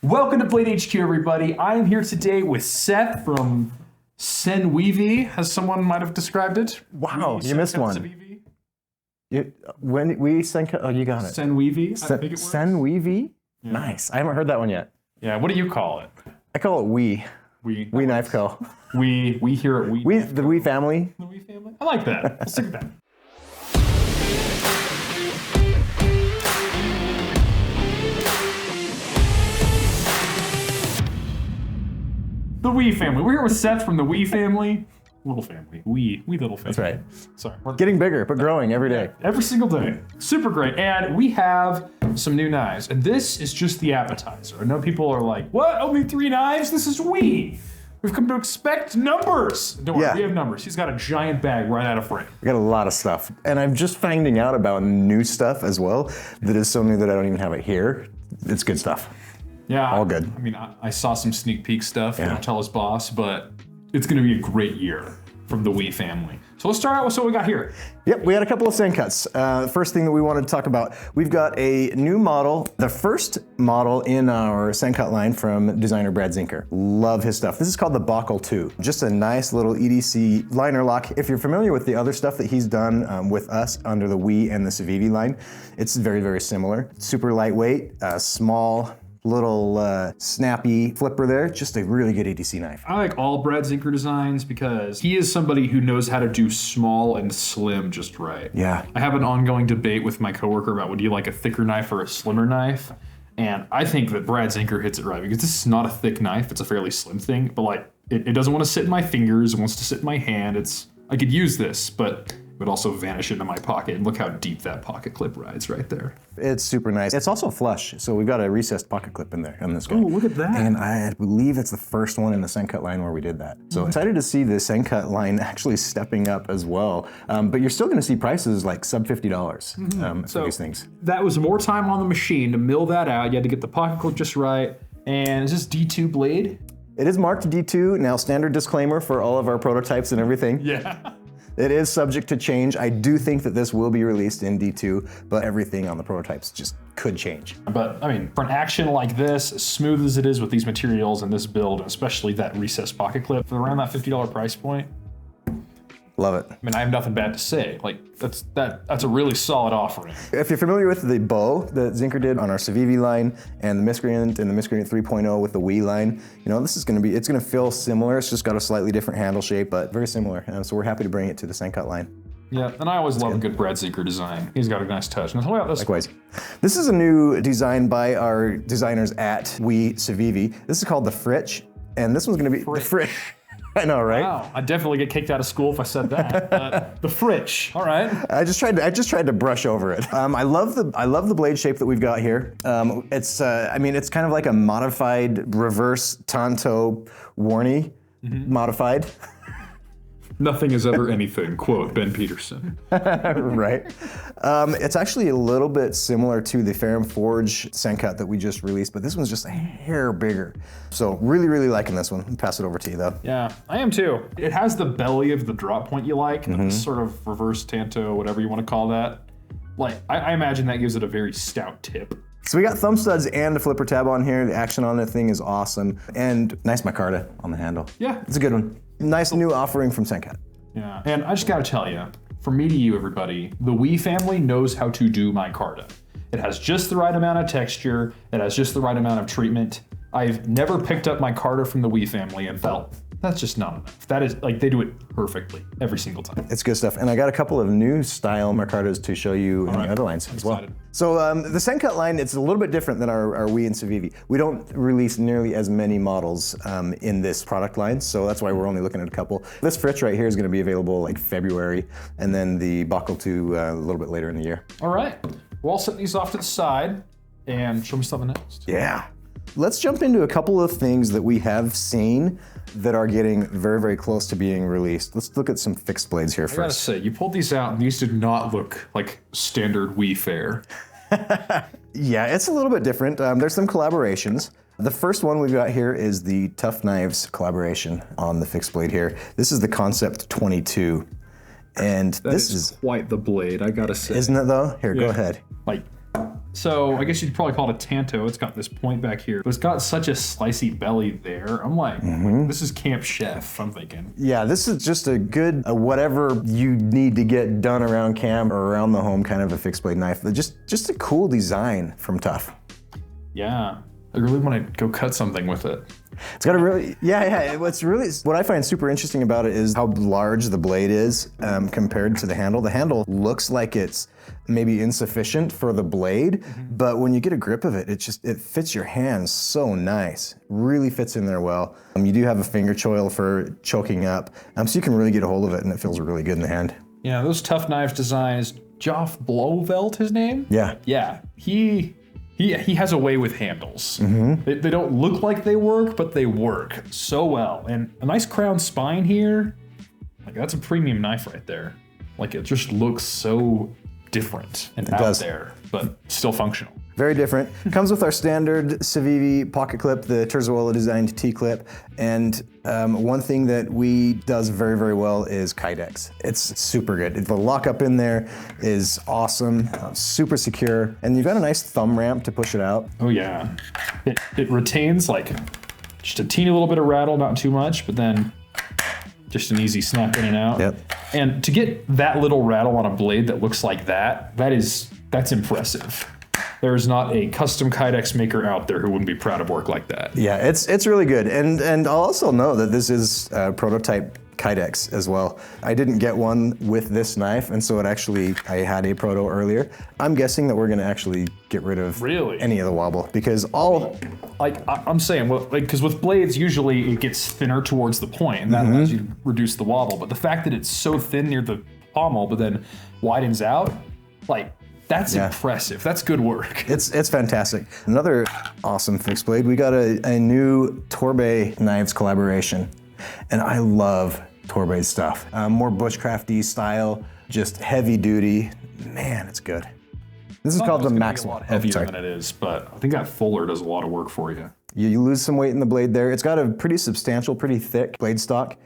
Welcome to Blade HQ, everybody. I am here today with Seth from Civivi, as someone might have described it. Wow, you missed one. Civivi? When we Sencut, oh, you got it. Civivi, I think it was. Civivi? Yeah. Nice. I haven't heard that one yet. Yeah, what do you call it? I call it We. We Knife Co. We here at The We family. The We family? I like that. Let's stick with that. The We family. We're here with Seth from the We family. Little family. We little family. That's right. Sorry. Getting bigger, but growing every day. Every single day. Super great. And we have some new knives. And this is just the appetizer. I know people are like, what? Only 3 knives? This is We. We've come to expect numbers. Don't worry, we have numbers. He's got a giant bag right out of frame. We got a lot of stuff. And I'm just finding out about new stuff as well that is so new that I don't even have it here. It's good stuff. Yeah. All good. I mean, I saw some sneak peek stuff. Yeah. Don't tell his boss, but it's going to be a great year from the We family. So let's start out with what we got here. Yep, we had a couple of Sencuts. First thing that we wanted to talk about, we've got a new model, the first model in our Sencut line from designer Brad Zinker. Love his stuff. This is called the Buckle 2. Just a nice little EDC liner lock. If you're familiar with the other stuff that he's done with us under the We and the Civivi line, it's very, very similar. Super lightweight, small, little snappy flipper there. Just a really good EDC knife. I like all Brad Zinker designs because he is somebody who knows how to do small and slim just right. Yeah. I have an ongoing debate with my coworker about would you like a thicker knife or a slimmer knife? And I think that Brad Zinker hits it right because this is not a thick knife. It's a fairly slim thing, but like it doesn't want to sit in my fingers. It wants to sit in my hand. I could use this, but it would also vanish into my pocket. And look how deep that pocket clip rides right there. It's super nice. It's also flush, so we've got a recessed pocket clip in there on this guy. Oh, look at that. And I believe it's the first one in the Sencut line where we did that. So excited to see the Sencut line actually stepping up as well. But you're still gonna see prices like sub $50 for these things. That was more time on the machine to mill that out. You had to get the pocket clip just right. And is this D2 blade? It is marked D2. Now, standard disclaimer for all of our prototypes and everything. Yeah. It is subject to change. I do think that this will be released in D2, but everything on the prototypes just could change. But I mean, for an action like this, as smooth as it is with these materials and this build, especially that recessed pocket clip, for around that $50 price point, Love it. I mean, I have nothing bad to say. Like that's a really solid offering. If you're familiar with the bow that Zinker did on our Civivi line and the Miscreant and the Miscreant 3.0 with the We line, you know, this is it's gonna feel similar. It's just got a slightly different handle shape, but very similar. So we're happy to bring it to the Sencut line. Yeah, and I always love a good Brad Zinker design. He's got a nice touch. And Likewise. This is a new design by our designers at We Civivi. This is called the Fritch, and this one's gonna be the Fritch. I know, right? Wow, I'd definitely get kicked out of school if I said that. The Fritch, all right. I just tried to brush over it. I love the blade shape that we've got here. It's kind of like a modified reverse Tonto Warney, modified. Nothing is ever anything, quote Ben Peterson. Right. It's actually a little bit similar to the Ferrum Forge Sencut that we just released, but this one's just a hair bigger. So really, really liking this one. I'll pass it over to you though. Yeah, I am too. It has the belly of the drop point you like, this sort of reverse Tanto, whatever you want to call that. Like, I imagine that gives it a very stout tip. So we got thumb studs and a flipper tab on here. The action on the thing is awesome. And nice micarta on the handle. Yeah. It's a good one. Nice new offering from Sencut. Yeah, and I just gotta tell you, from me to you, everybody, the We family knows how to do micarta. It has just the right amount of texture. It has just the right amount of treatment. I've never picked up micarta from the We family and felt, that's just not enough. That is, like, they do it perfectly every single time. It's good stuff. And I got a couple of new style micartas to show you in the other lines as well. So the Sencut line, it's a little bit different than our We and Civivi. We don't release nearly as many models in this product line, so that's why we're only looking at a couple. This Fritch right here is gonna be available like February, and then the Buckle 2 a little bit later in the year. All right, we'll all set these off to the side and show me something next. Yeah. Let's jump into a couple of things that we have seen that are getting very, very close to being released. Let's look at some fixed blades here first. I gotta say, you pulled these out and these did not look like standard We fare. Yeah, it's a little bit different. There's some collaborations. The first one we've got here is the Tough Knives collaboration on the fixed blade here. This is the Concept 22. And this is quite the blade, I gotta say. Isn't it though? Here, go ahead. Like, So I guess you'd probably call it a tanto. It's got this point back here, but it's got such a slicey belly there. I'm like, this is Camp Chef, I'm thinking. Yeah, this is just a good whatever you need to get done around camp or around the home kind of a fixed blade knife. Just a cool design from Tough. Yeah, I really want to go cut something with it. It's got a really, what I find super interesting about it is how large the blade is compared to the handle. The handle looks like it's maybe insufficient for the blade, but when you get a grip of it, it fits your hands so nice. Really fits in there well. You do have a finger choil for choking up, so you can really get a hold of it and it feels really good in the hand. Yeah, those Tough Knives designs, Joff Blowvelt, his name? Yeah. Yeah, he has a way with handles. They don't look like they work, but they work so well. And a nice crown spine here, like that's a premium knife right there. Like it just looks so different and out there, but still functional. Very different. Comes with our standard Civivi pocket clip, the Terzuola designed T-clip, and one thing that we does very, very well is Kydex. It's super good. The lockup in there is awesome, super secure, and you've got a nice thumb ramp to push it out. Oh yeah, it retains like just a teeny little bit of rattle, not too much, but then just an easy snap in and out. Yep. And to get that little rattle on a blade that looks like that's impressive. There's not a custom Kydex maker out there who wouldn't be proud of work like that. Yeah, it's really good. And I'll also know that this is prototype Kydex as well. I didn't get one with this knife, and so I had a proto earlier. I'm guessing that we're gonna actually get rid of any of the wobble because I'm saying, well, because with blades, usually it gets thinner towards the point, and that allows you to reduce the wobble. But the fact that it's so thin near the pommel, but then widens out, like, that's impressive. That's good work. It's fantastic. Another awesome fixed blade. We got a new Torbay knives collaboration, and I love Torbay's stuff. More bushcrafty style, just heavy duty. Man, it's good. This is called the Maximum. A lot heavier than it is, but I think that fuller does a lot of work for you. You lose some weight in the blade there. It's got a pretty substantial, pretty thick blade stock.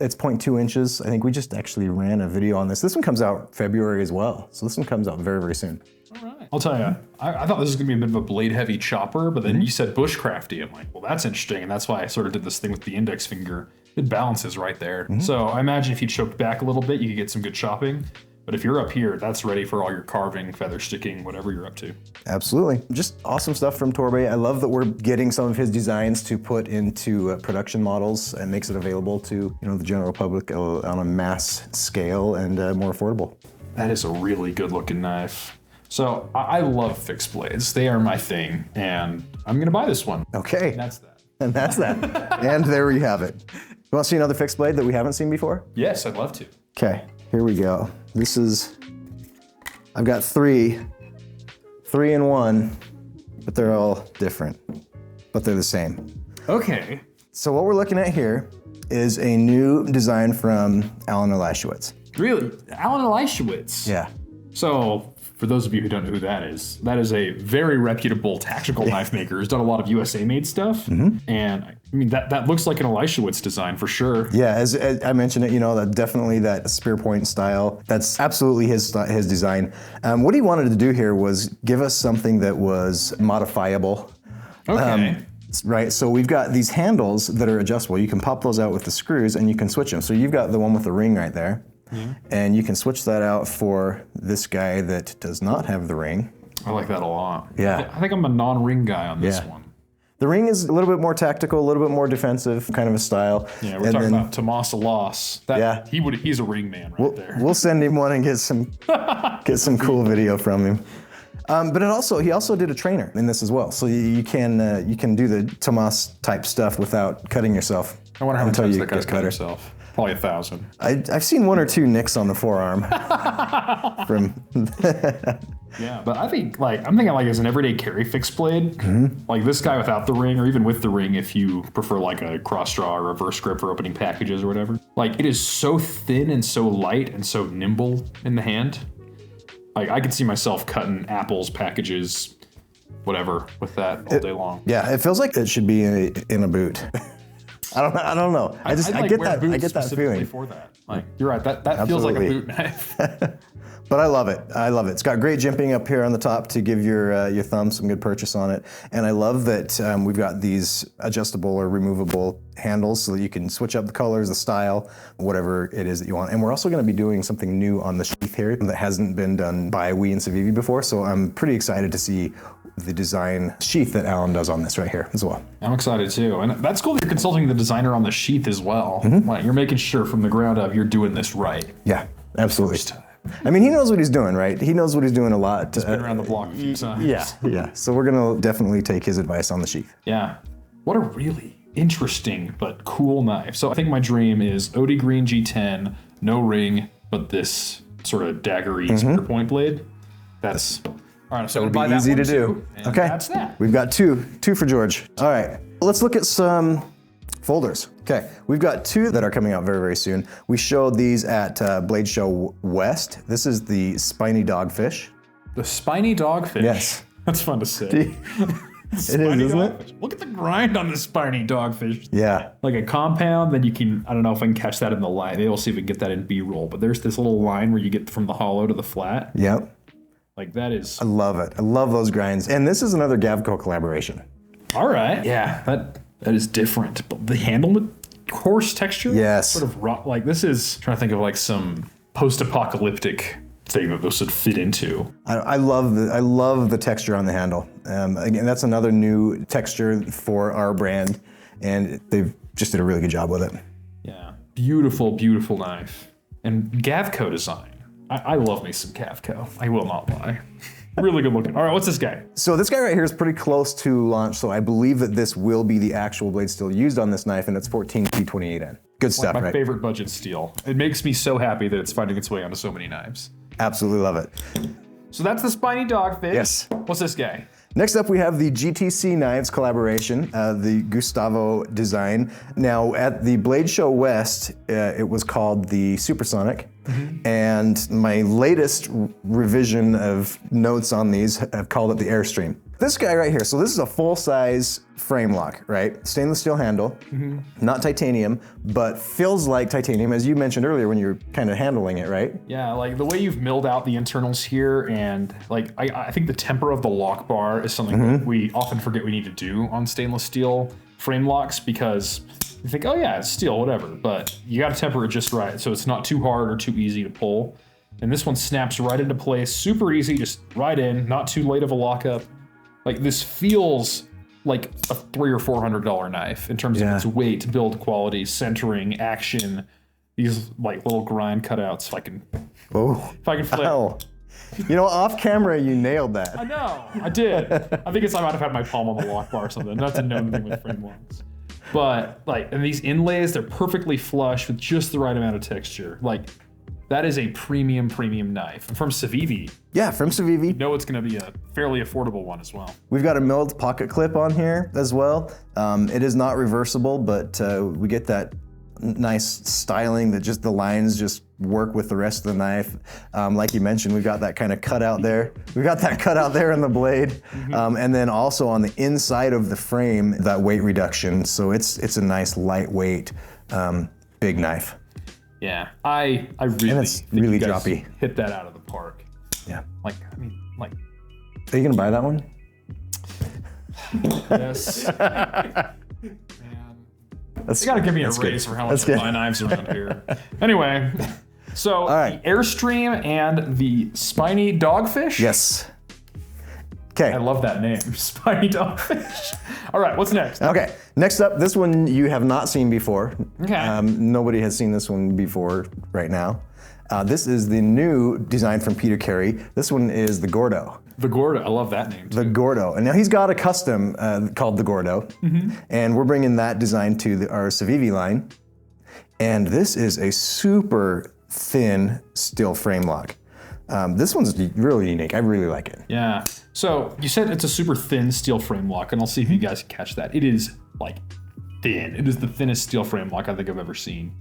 It's 0.2 inches. I think we just actually ran a video on this. This one comes out February as well. So this one comes out very, very soon. All right. I'll tell you, I thought this was gonna be a bit of a blade heavy chopper, but then you said bushcrafty. I'm like, well, that's interesting. And that's why I sort of did this thing with the index finger. It balances right there. So I imagine if you choked back a little bit, you could get some good chopping. But if you're up here, that's ready for all your carving, feather sticking, whatever you're up to. Absolutely. Just awesome stuff from Torbay. I love that we're getting some of his designs to put into production models and makes it available to the general public on a mass scale and more affordable. That is a really good looking knife. So I love fixed blades. They are my thing, and I'm gonna buy this one. Okay. And that's that. And that's that. And there we have it. You want to see another fixed blade that we haven't seen before? Yes, I'd love to. Okay, here we go. This is, I've got three in one, but they're all different, but they're the same. Okay. So what we're looking at here is a new design from Alan Elishewitz. Really? Alan Elishewitz? Yeah. So, for those of you who don't know who that is a very reputable tactical knife maker. He's done a lot of USA-made stuff, and I mean that looks like an Elishewitz design for sure. Yeah, as I mentioned it, that definitely that spear point style. That's absolutely his design. What he wanted to do here was give us something that was modifiable. Okay. Right, so we've got these handles that are adjustable. You can pop those out with the screws, and you can switch them. So you've got the one with the ring right there. And you can switch that out for this guy that does not have the ring. I like that a lot. Yeah. I think I'm a non-ring guy on this one. The ring is a little bit more tactical, a little bit more defensive kind of a style. Yeah, we're talking about Tomas Alas. He's a ring man right there. We'll send him one and get some cool video from him. But he also did a trainer in this as well. So you can do the Tomas type stuff without cutting yourself. I wonder how many times that guy's cut himself. Probably 1,000. I've seen one or two nicks on the forearm. Yeah, but I think I'm thinking as an everyday carry fixed blade, like this guy without the ring, or even with the ring if you prefer a cross draw or reverse grip for opening packages or whatever. It is so thin and so light and so nimble in the hand. I could see myself cutting apples, packages, whatever with that all day long. Yeah, it feels like it should be in a boot. I don't know. I like get wear that. boots I get that specifically feeling. for that. Like you're right. That feels like a boot knife. But I love it. I love it. It's got great jimping up here on the top to give your thumb some good purchase on it. And I love that we've got these adjustable or removable handles so that you can switch up the colors, the style, whatever it is that you want. And we're also going to be doing something new on the sheath here that hasn't been done by we and Civivi before. So I'm pretty excited to see the design sheath that Alan does on this right here as well. I'm excited too. And that's cool that you're consulting the designer on the sheath as well. Like, you're making sure from the ground up you're doing this right. Yeah, absolutely. I mean, he knows what he's doing, right? He knows what he's doing a lot. He's been around the block a few times. Yeah. So we're gonna definitely take his advice on the sheath. Yeah. What a really interesting but cool knife. So I think my dream is OD Green G10, no ring, but this sort of daggery spear point blade. That's all right. So It'll be easy to do. Okay. That's that. We've got two for George. All right. Let's look at some folders. Okay, we've got two that are coming out very, very soon. We showed these at Blade Show West. This is the Spiny Dogfish. The spiny dogfish. Yes. That's fun to say. It is, isn't it? Look at the grind on the spiny dogfish. Yeah. Like a compound, then you can, I don't know if I can catch that in the line. Maybe we'll see if we can get that in B-roll. But there's this little line where you get from the hollow to the flat. Yep. Like that is. I love it. I love those grinds. And this is another Gavco collaboration. All right. Yeah, that is different. But the handle coarse texture? Yes. Sort of raw. Like this is, trying to think of like some post-apocalyptic thing that this would fit into. I love the texture on the handle. Again, that's another new texture for our brand, and they've just did a really good job with it. Yeah, beautiful, beautiful knife. And Gavco design. I love me some Gavco. I will not lie. Really good looking. All right, what's this guy? So this guy right here is pretty close to launch, so I believe that this will be the actual blade steel used on this knife, and it's 14P28N. Good stuff, My right? favorite budget steel. It makes me so happy that it's finding its way onto so many knives. Absolutely love it. So that's the spiny dogfish. Yes. What's this guy? Next up, we have the GTC Knives collaboration, the Gustavo design. Now, at the Blade Show West, it was called the Supersonic. And my latest revision of notes on these have called it the Airstream. This guy right here, so this is a full-size frame lock, right? Stainless steel handle, not titanium, but feels like titanium, as you mentioned earlier when you were kind of handling it, right? Yeah, like the way you've milled out the internals here, and like I think the temper of the lock bar is something that we often forget we need to do on stainless steel frame locks, because you think, oh yeah, it's steel, whatever, but you got to temper it just right so it's not too hard or too easy to pull. And this one snaps right into place, super easy, just right in, not too late of a lockup. Like this feels like a $300 or $400 knife in terms of its weight, build quality, centering, action. These like little grind cutouts. If I can flip. Ow. You know, off camera, you nailed that. I know, I did. I think I might have had my palm on the lock bar or something. Not to know anything with frame locks. But like, and these inlays, they're perfectly flush with just the right amount of texture. Like, that is a premium knife. From Civivi. Yeah, from Civivi. You know it's gonna be a fairly affordable one as well. We've got a milled pocket clip on here as well. It is not reversible, but we get that nice styling that just the lines just work with the rest of the knife. Like you mentioned, we've got that kind of cutout there. We've got that cutout there in the blade. And then also on the inside of the frame, that weight reduction. So it's a nice lightweight, big knife. Yeah, I really And it's think really you guys droppy. hit that out of the park. Yeah. Like, I mean, like, Are you gonna buy that one? yes. Man. You gotta give me a raise for how much I buy knives around here. Anyway, so right. the Airstream and the Spiny Dogfish. Yes. Okay. I love that name, Spiny Dogfish. All right, what's next? Okay, next up, this one you have not seen before. Okay. Nobody has seen this one before right now. This is the new design from Peter Carey. This one is the Gordo. The Gordo, I love that name too. The Gordo. And now he's got a custom called the Gordo. And we're bringing that design to our Civivi line. And this is a super thin steel frame lock. This one's really unique. I really like it. Yeah. So you said it's a super thin steel frame lock, and I'll see if you guys can catch that. It is like thin. It is the thinnest steel frame lock I think I've ever seen.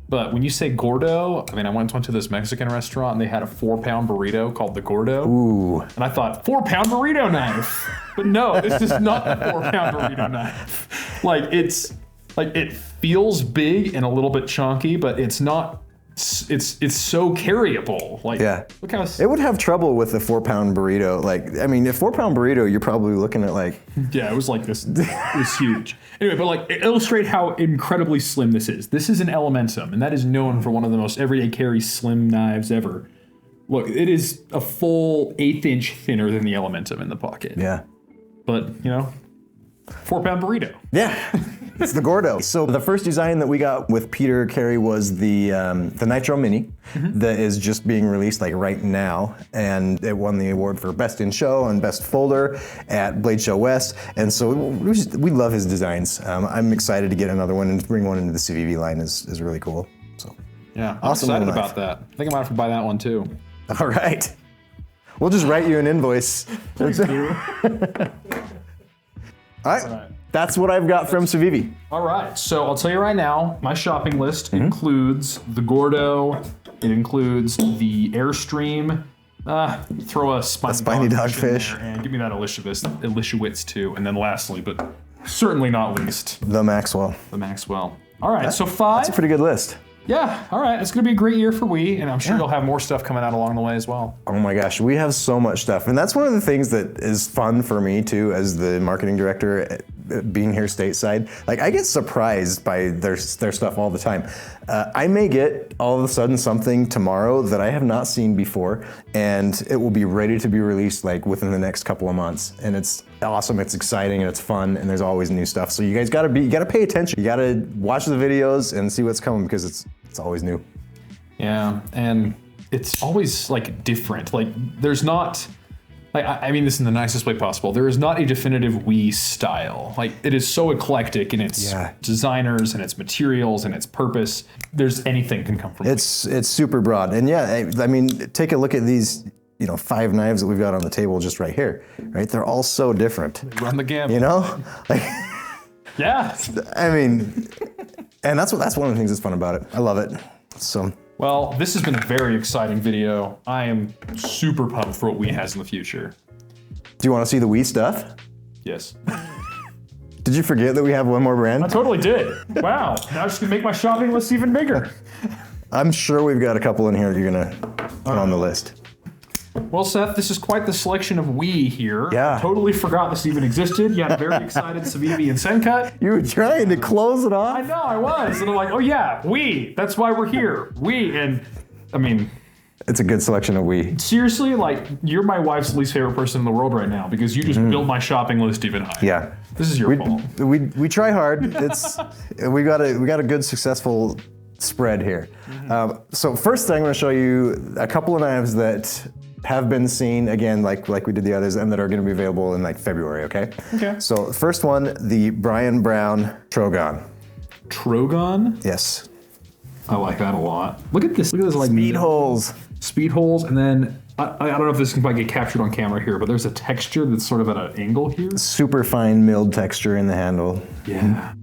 But when you say Gordo, I mean, I went to this Mexican restaurant and they had a 4-pound burrito called the Gordo. Ooh. And I thought, 4-pound burrito knife. But no, this is not a 4-pound burrito knife. Like, it's Like it feels big and a little bit chunky, but it's not. It's so carryable. Like, Yeah. look how It would have trouble with a 4-pound burrito. Like, I mean, a 4-pound burrito, you're probably looking at like. Yeah, it was like this. It was huge. Anyway, but like illustrate how incredibly slim this is. This is an Elementum, and that is known for one of the most everyday carry slim knives ever. Look, it is a full 1/8 inch thinner than the Elementum in the pocket. Yeah. But, 4-pound burrito. Yeah, it's the Gordo. So the first design that we got with Peter Carey was the Nitro Mini that is just being released like right now, and it won the award for Best in Show and Best Folder at Blade Show West. And so we love his designs. I'm excited to get another one and to bring one into the Civivi line is really cool. So Yeah, I'm Awesome excited little about that. I think I might have to buy that one too. all right, we'll just write you an invoice. Please do. All right, that's what I've got from Civivi. All right, so I'll tell you right now, my shopping list includes the Gordo, it includes the Airstream, throw a spiny dogfish in there, and give me that Elishewitz too, and then lastly, but certainly not least, The Maxwell. the Maxwell. All right, so 5. That's a pretty good list. Yeah, all right, it's gonna be a great year for Wii, and I'm sure you'll have more stuff coming out along the way as well. Oh my gosh, we have so much stuff. And that's one of the things that is fun for me too, as the marketing director, being here stateside. Like, I get surprised by their stuff all the time. I may get all of a sudden something tomorrow that I have not seen before, and it will be ready to be released like within the next couple of months. And it's awesome, it's exciting, and it's fun, and there's always new stuff. So you guys you gotta pay attention. You gotta watch the videos and see what's coming, because it's always new. Yeah, and it's always like different. Like there's not, like I mean this in the nicest way possible. There is not a definitive Wii style. Like it is so eclectic in its designers and its materials and its purpose. There's anything can come from. It's super broad, and yeah, I mean, take a look at these. 5 knives that we've got on the table just right here. Right, they're all so different. Run the gamut. Like. Yeah. I mean, and that's one of the things that's fun about it. I love it. So. Well, this has been a very exciting video. I am super pumped for what Wii has in the future. Do you want to see the Wii stuff? Yes. Did you forget that we have one more brand? I totally did. Wow. Now it's gonna make my shopping list even bigger. I'm sure we've got a couple in here that you're gonna put on the list. Well, Seth, this is quite the selection of Wii here. Yeah. I totally forgot this even existed. You had very excited Civivi and Sencut. You were trying to close it off? I know, I was. And I'm like, oh yeah, Wii. That's why we're here. Wii. And I mean, it's a good selection of Wii. seriously, like, you're my wife's least favorite person in the world right now because you just built my shopping list even higher. Yeah. This is your fault. We try hard. we got a good successful spread here. So first I'm going to show you a couple of knives that have been seen again, like we did the others, and that are going to be available in like February. Okay. Okay. So first one, the Brian Brown Trogon. Trogon? Yes. I like that a lot. Look at this. Look at this, like Speed holes. Speed holes, and then I don't know if this can probably get captured on camera here, but there's a texture that's sort of at an angle here. Super fine milled texture in the handle. Yeah.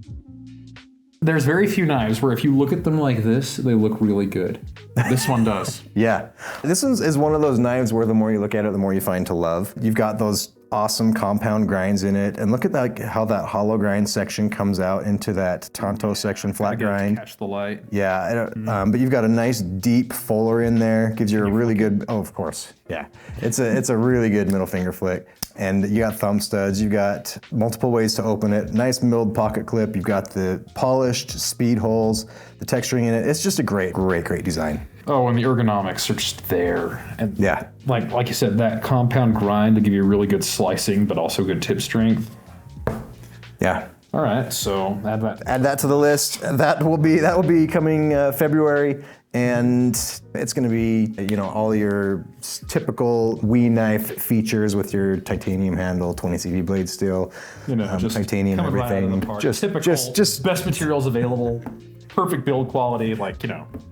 There's very few knives where if you look at them like this, they look really good. This one does. Yeah. This is one of those knives where the more you look at it, the more you find to love. You've got those awesome compound grinds in it, and look at that, how that hollow grind section comes out into that Tonto section flat grind. Catch the light. Yeah, but you've got a nice deep fuller in there. Gives you a really good. Oh, of course. Yeah, it's a really good middle finger flick. And you got thumb studs. You've got multiple ways to open it. Nice milled pocket clip. You've got the polished speed holes, the texturing in it. It's just a great design. Oh, and the ergonomics are just there. And yeah, like you said, that compound grind to give you really good slicing, but also good tip strength. Yeah. All right, so add that. Add that to the list. That will be coming February, and it's going to be all your typical Wii knife features with your titanium handle, 20 CV blade steel, just titanium everything. Just best materials available. Perfect build quality, Let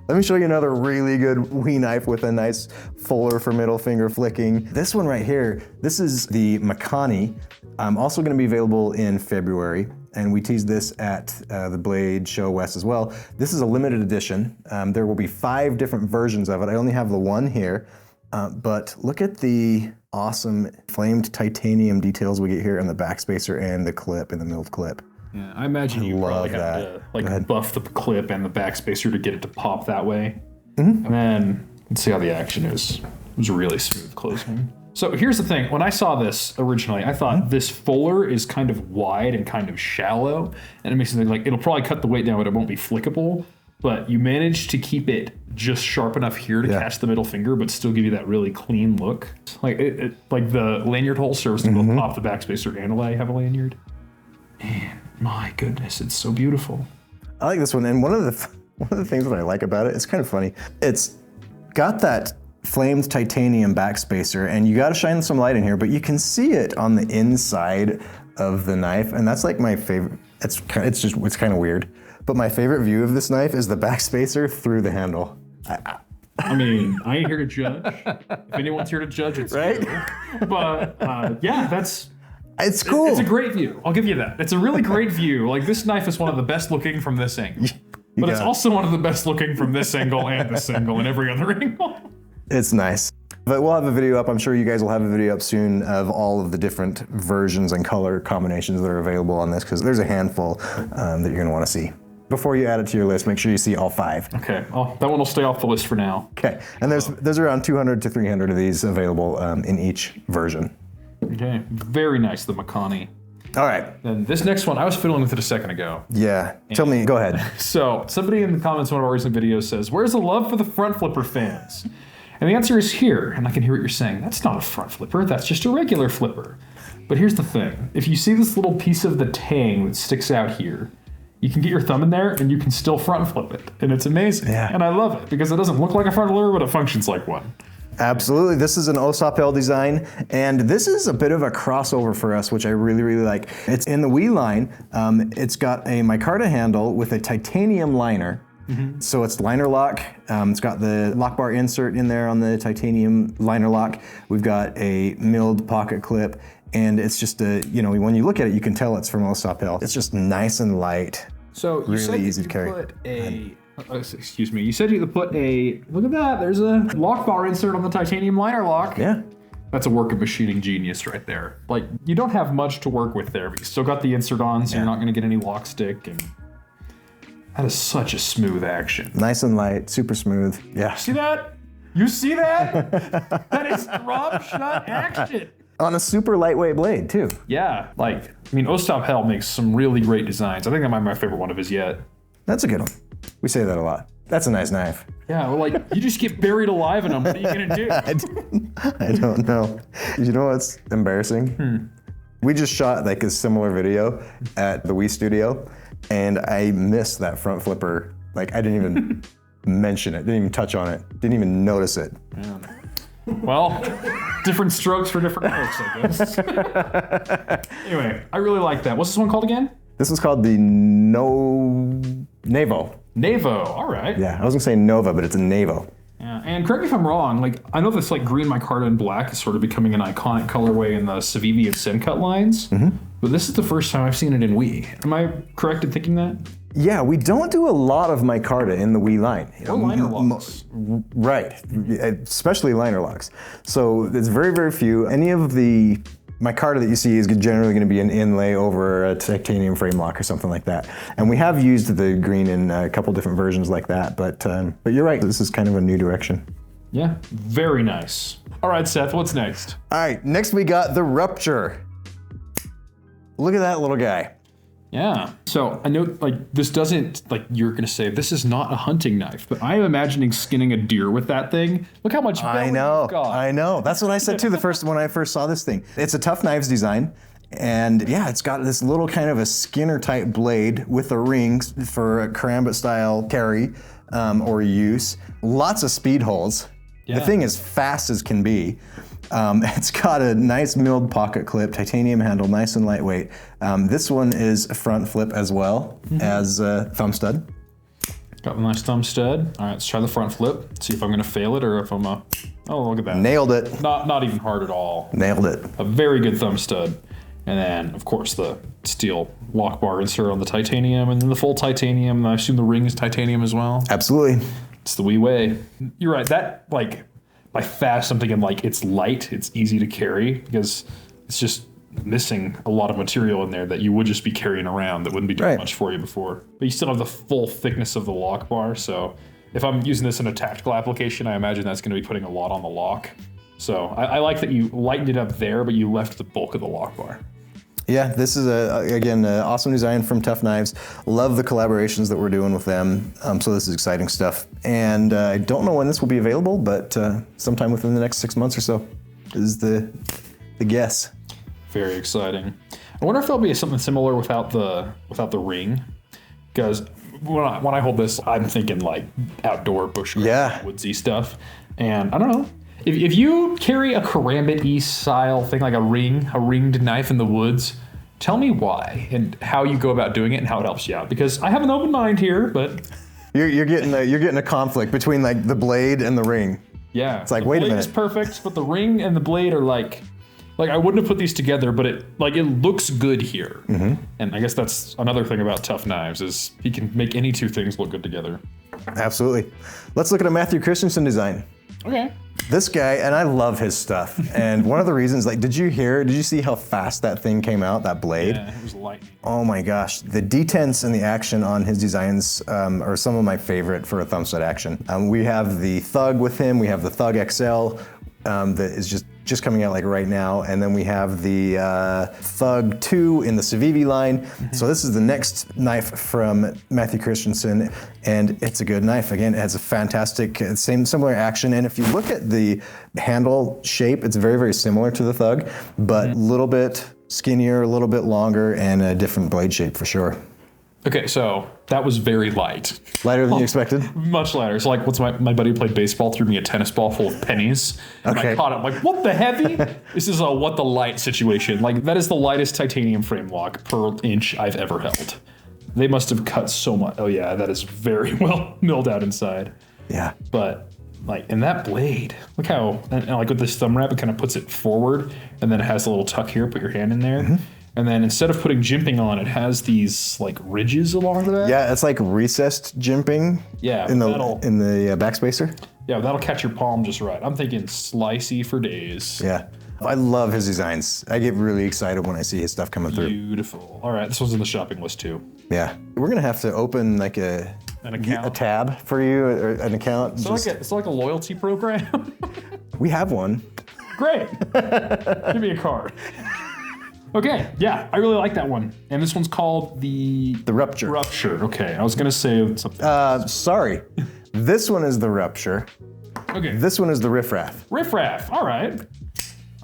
me show you another really good Wii knife with a nice fuller for middle finger flicking. This one right here, this is the Makani. Also going to be available in February, and we teased this at the Blade Show West as well. This is a limited edition. There will be 5 different versions of it. I only have the one here, but look at the awesome flamed titanium details we get here in the backspacer and the clip, in the milled clip. Yeah, I imagine you Love probably have to that. like buff the clip and the backspacer to get it to pop that way. And then let's see how the action is. It was really smooth closing. So here's the thing. When I saw this originally, I thought this fuller is kind of wide and kind of shallow. And it makes me think like it'll probably cut the weight down, but it won't be flickable. But you managed to keep it just sharp enough here to catch the middle finger, but still give you that really clean look. Like like the lanyard hole serves to both pop the backspacer and have a lanyard. Man, my goodness, it's so beautiful. I like this one, and one of the things that I like about it, it's kind of funny. It's got that flamed titanium backspacer, and you got to shine some light in here, but you can see it on the inside of the knife, and that's like my favorite. It's kind of weird, but my favorite view of this knife is the backspacer through the handle. I mean, I ain't here to judge. If anyone's here to judge, it's Right? you. But yeah, It's cool. It's a great view. I'll give you that. It's a really great view. Like this knife is one of the best looking from this angle. But it's also one of the best looking from this angle and this angle and every other angle. It's nice. But we'll have a video up. I'm sure you guys will have a video up soon of all of the different versions and color combinations that are available on this, because there's a handful that you're going to want to see. Before you add it to your list, make sure you see all 5. Okay, that one will stay off the list for now. Okay, and there's around 200 to 300 of these available in each version. Okay, very nice, the Makani. All right. Then this next one, I was fiddling with it a second ago. Yeah, tell me, go ahead. So somebody in the comments of one of our recent videos says, where's the love for the front flipper fans? And the answer is here, and I can hear what you're saying. That's not a front flipper, that's just a regular flipper. But here's the thing. If you see this little piece of the tang that sticks out here, you can get your thumb in there and you can still front flip it. And it's amazing. Yeah. And I love it because it doesn't look like a front flipper, but it functions like one. Absolutely. This is an OSOPL design, and this is a bit of a crossover for us, which I really, really like. It's in the Wii line. It's got a micarta handle with a titanium liner. So it's liner lock. It's got the lock bar insert in there on the titanium liner lock. We've got a milled pocket clip, and it's just when you look at it, you can tell it's from OSOPL. It's just nice and light. So you Really said easy you to carry. put excuse me. You said you could put look at that. There's a lock bar insert on the titanium liner lock. Yeah. That's a work of machining genius right there. Like, you don't have much to work with there, but you still got the insert on, so you're not going to get any lock stick. And that is such a smooth action. Nice and light, super smooth. Yeah. See that? You see that? That is drop shot action. On a super lightweight blade, too. Yeah, OSOPL makes some really great designs. I think that might be my favorite one of his yet. That's a good one. We say that a lot. That's a nice knife. Yeah, well, you just get buried alive in them. What are you gonna do? I don't know. You know what's embarrassing? We just shot like a similar video at the Wii studio, and I missed that front flipper. Like, I didn't even mention it, didn't even touch on it, didn't even notice it. Yeah. Well, different strokes for different folks, I guess. Anyway, I really like that. What's this one called again? This is called the Navo. Navo, all right. Yeah, I was gonna say Nova, but it's a Navo. Yeah, and correct me if I'm wrong, I know this green micarta and black is sort of becoming an iconic colorway in the Civivi and Sencut lines, but this is the first time I've seen it in Wii. Am I correct in thinking that? Yeah, we don't do a lot of micarta in the Wii line. Or liner locks. Right, especially liner locks. So it's very, very few. Any of the micarta that you see is generally going to be an inlay over a titanium frame lock or something like that. And we have used the green in a couple different versions like that, but you're right, this is kind of a new direction. Yeah, very nice. All right, Seth, what's next? All right, next we got the Rupture. Look at that little guy. Yeah. So I know this doesn't, you're going to say this is not a hunting knife, but I am imagining skinning a deer with that thing. Look how much belly you've got. I know. That's what I said too when I first saw this thing. It's a Tough Knives design. And yeah, it's got this little kind of a Skinner type blade with a ring for a karambit style carry or use. Lots of speed holes. Yeah. The thing is fast as can be. It's got a nice milled pocket clip, titanium handle, nice and lightweight. This one is a front flip as well as a thumb stud. Got the nice thumb stud. All right, let's try the front flip. See if I'm gonna fail it or if I'm oh, look at that. Nailed it. Not even hard at all. Nailed it. A very good thumb stud. And then, of course, the steel lock bar insert on the titanium, and then the full titanium. And I assume the ring is titanium as well. Absolutely. It's the Wii way. You're right. That by fast, I'm thinking it's light, it's easy to carry because it's just missing a lot of material in there that you would just be carrying around that wouldn't be doing much for you before. But you still have the full thickness of the lock bar, so if I'm using this in a tactical application, I imagine that's going to be putting a lot on the lock. So I like that you lightened it up there, but you left the bulk of the lock bar. Yeah, this is, again, an awesome design from Tough Knives. Love the collaborations that we're doing with them. So this is exciting stuff. And I don't know when this will be available, but sometime within the next 6 months or so is the guess. Very exciting. I wonder if there'll be something similar without the ring, because when I hold this, I'm thinking like outdoor bush, woodsy stuff. And I don't know. If you carry a karambit-y style thing, like a ringed knife in the woods, tell me why and how you go about doing it and how it helps you out. Because I have an open mind here, but you're getting a conflict between like the blade and the ring. Yeah, it's like, wait a minute. The blade is perfect, but the ring and the blade are like I wouldn't have put these together, but it looks good here. Mm-hmm. And I guess that's another thing about Tough Knives is he can make any two things look good together. Absolutely. Let's look at a Matthew Christensen design. Okay. This guy, and I love his stuff. And one of the reasons, like, did you see how fast that thing came out, that blade? Yeah, it was lightning. Oh my gosh. The detents and the action on his designs are some of my favorite for a thumb stud action. We have the Thug with him. We have the Thug XL that is just coming out like right now. And then we have the Thug 2 in the Civivi line. Mm-hmm. So this is the next knife from Matthew Christensen, and it's a good knife. Again, it has a fantastic, similar action. And if you look at the handle shape, it's very, very similar to the Thug, but a little bit skinnier, a little bit longer, and a different blade shape for sure. Okay, so that was very light. Lighter than you expected? Much lighter. So like, my buddy who played baseball threw me a tennis ball full of pennies, and I caught it. I'm like, what the heavy? This is a what the light situation. Like, that is the lightest titanium frame lock per inch I've ever held. They must have cut so much. Oh yeah, that is very well milled out inside. Yeah. But like, in that blade, look how, and like with this thumb wrap, it kind of puts it forward, and then it has a little tuck here, put your hand in there. Mm-hmm. And then instead of putting jimping on, it has these like ridges along the back. Yeah, it's like recessed jimping. Yeah, in the backspacer. Yeah, that'll catch your palm just right. I'm thinking slicey for days. Yeah, I love his designs. I get really excited when I see his stuff coming through. Beautiful. All right, this one's in the shopping list too. Yeah, we're gonna have to open like an account, a tab for you, or an account. It's like a loyalty program. We have one. Great. Give me a card. Okay, yeah, I really like that one. And this one's called the Rupture. Rupture. Okay, I was gonna say something. Sorry, this one is the Rupture. Okay. This one is the Riffraff. Riffraff. All right.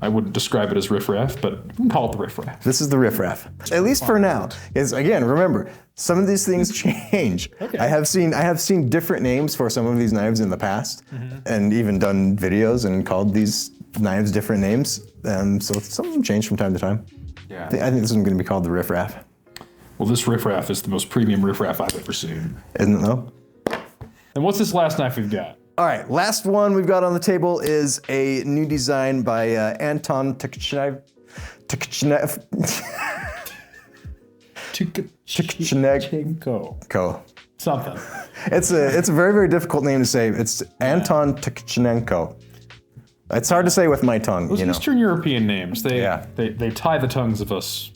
I wouldn't describe it as riffraff, but we can call it the riffraff. This is the Riffraff, at least for now. Because again, remember, some of these things change. Okay. I have seen different names for some of these knives in the past, and even done videos and called these knives different names. So some of them change from time to time. Yeah. I think this one's going to be called the Riffraff. Well, this riffraff is the most premium riffraff I've ever seen. Isn't it though? And what's this last knife we've got? All right, last one we've got on the table is a new design by Anton Tukchenko. Something. It's a very, very difficult name to say. It's Anton Tukchenko. It's hard to say with my tongue. Those Eastern European names, they tie the tongues of us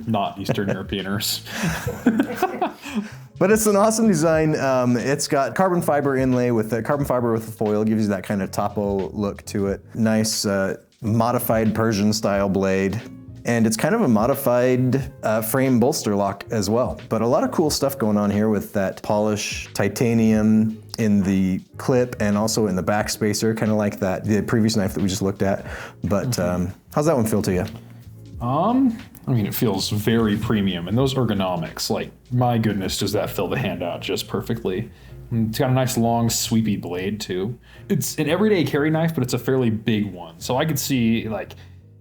not Eastern Europeaners. But it's an awesome design. It's got carbon fiber inlay with the carbon fiber with the foil, gives you that kind of topo look to it. Nice modified Persian style blade. And it's kind of a modified frame bolster lock as well. But a lot of cool stuff going on here with that polished titanium in the clip and also in the back spacer, kind of like the previous knife that we just looked at. But how's that one feel to you? I mean, it feels very premium, and those ergonomics, like, my goodness, does that fill the hand out just perfectly. And it's got a nice long sweepy blade too. It's an everyday carry knife, but it's a fairly big one. So I could see, like,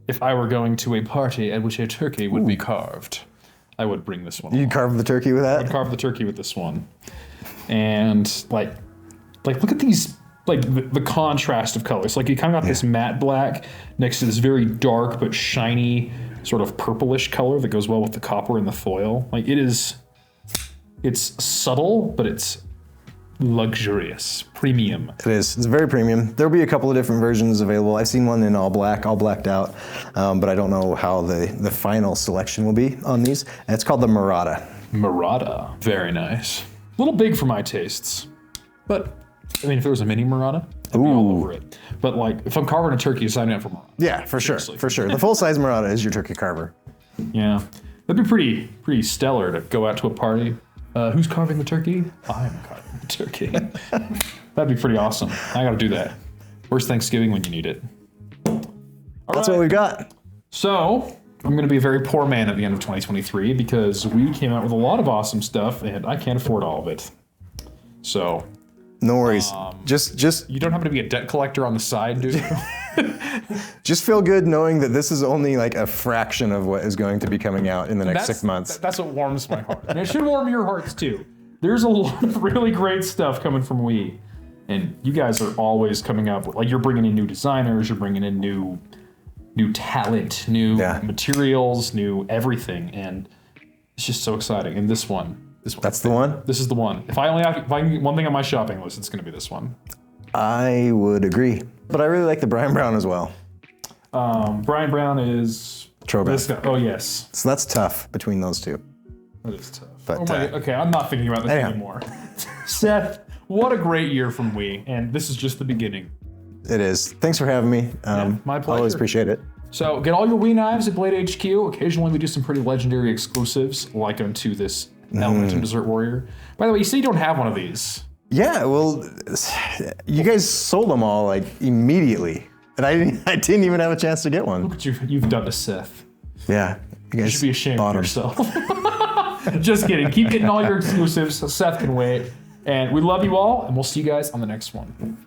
if I were going to a party at which a turkey would be carved, I would bring this one. You'd carve the turkey with that? I'd carve the turkey with this one. And like look at these, like the contrast of colors. Like you kind of got this matte black next to this very dark but shiny sort of purplish color that goes well with the copper and the foil. Like it's subtle, but it's luxurious, premium. It is. It's very premium. There'll be a couple of different versions available. I've seen one in all blacked out, but I don't know how the final selection will be on these. And it's called the Murata. Murata, very nice. A little big for my tastes, but I mean, if there was a mini Murata, I'd be all over it. But like, if I'm carving a turkey, I'm signing up for Murata. Yeah, for sure. The full-size Murata is your turkey carver. Yeah, that'd be pretty stellar to go out to a party. Who's carving the turkey? I'm carving the turkey. That'd be pretty awesome. I gotta do that. Where's Thanksgiving when you need it? That's what we've got. So, I'm gonna be a very poor man at the end of 2023 because we came out with a lot of awesome stuff and I can't afford all of it. So, no worries. Just you don't happen to be a debt collector on the side, dude? Just feel good knowing that this is only like a fraction of what is going to be coming out in the next 6 months. That's what warms my heart. And it should warm your hearts too. There's a lot of really great stuff coming from Wii. And you guys are always coming up with, like, you're bringing in new designers, you're bringing in new talent, new materials, new everything. And it's just so exciting. And this one. That's the one? This is the one. If I can get one thing on my shopping list, it's going to be this one. I would agree. But I really like the Brian Brown as well. Brian Brown is... Trobe. This guy. Oh, yes. So that's tough between those two. That is tough. But, okay, I'm not thinking about this anymore. Seth, what a great year from Wii, and this is just the beginning. It is. Thanks for having me. My pleasure. I always appreciate it. So get all your Wii knives at Blade HQ. Occasionally we do some pretty legendary exclusives, like unto this Element and Desert Warrior. By the way, you say you don't have one of these. Yeah, well, you guys sold them all like immediately, and I didn't even have a chance to get one. Look what you've done to Seth. Yeah, you should be ashamed of yourself. Just kidding. Keep getting all your exclusives so Seth can wait. And we love you all, and we'll see you guys on the next one.